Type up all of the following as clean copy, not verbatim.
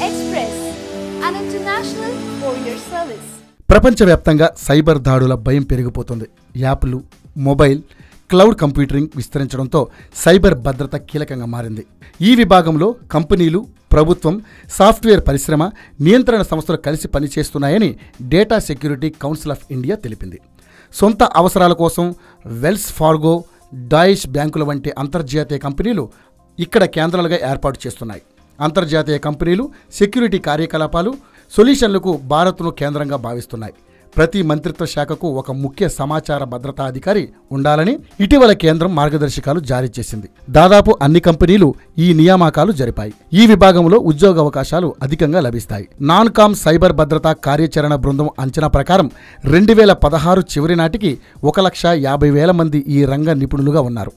Express, an international courier service. ప్రపంచవ్యాప్తంగా cyber దాడుల భయం పెరిగిపోతుంది. యాప్లు, మొబైల్, క్లౌడ్ కంప్యూటింగ్ విస్తరించడంతో సైబర్ భద్రత కీలకంగా మారింది. ఈ విభాగంలో కంపెనీలు, ప్రభుత్వం, సాఫ్ట్వేర్ పరిశ్రమ, నియంత్రణ సంస్థలు కలిసి పనిచేస్తున్నాయని data security council of India తెలిపింది. సొంత అవసరాల కోసం వెల్స్ ఫార్గో, డాయిష్ బ్యాంకుల వంటి అంతర్జాతీయ కంపెనీలు ఇక్కడ కేంద్రాలుగా ఏర్పాటు చేస్తున్నాయి. అంతర్జాతీయ కంపెనీలు సెక్యూరిటీ కార్యకలాపాలు, సొల్యూషన్లకు భారత్ను కేంద్రంగా భావిస్తున్నాయి. ప్రతి మంత్రిత్వ శాఖకు ఒక ముఖ్య సమాచార భద్రతా అధికారి ఉండాలని ఇటీవల కేంద్రం మార్గదర్శకాలు జారీ చేసింది. దాదాపు అన్ని కంపెనీలు ఈ నియామకాలు జరిపాయి. ఈ విభాగంలో ఉద్యోగ అవకాశాలు అధికంగా లభిస్తాయి. నాన్ కామ్ సైబర్ భద్రతా కార్యాచరణ బృందం అంచనా ప్రకారం 2016 చివరి నాటికి 1,50,000 మంది ఈ రంగ నిపుణులుగా ఉన్నారు.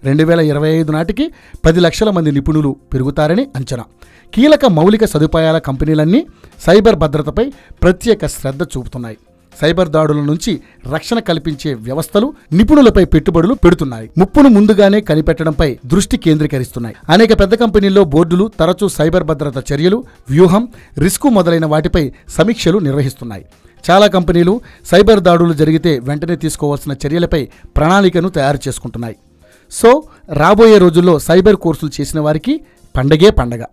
2025 నాటికి 10 లక్షల మంది నిపుణులు పెరుగుతారని అంచనా. కీలక మౌలిక సదుపాయాల కంపెనీలన్నీ సైబర్ భద్రతపై ప్రత్యేక శ్రద్ధ చూపుతున్నాయి. సైబర్ దాడుల నుంచి రక్షణ కల్పించే వ్యవస్థలు, నిపుణులపై పెట్టుబడులు పెడుతున్నాయి. ముప్పును ముందుగానే కనిపెట్టడంపై దృష్టి కేంద్రీకరిస్తున్నాయి. అనేక పెద్ద కంపెనీల్లో బోర్డులు తరచూ సైబర్ భద్రత చర్యలు, వ్యూహం, రిస్కు మొదలైన వాటిపై సమీక్షలు నిర్వహిస్తున్నాయి. చాలా కంపెనీలు సైబర్ దాడులు జరిగితే వెంటనే తీసుకోవాల్సిన చర్యలపై ప్రణాళికను తయారు చేసుకుంటున్నాయి. సో రాబోయే రోజుల్లో సైబర్ కోర్సులు చేసిన వారికి పండగే పండగ.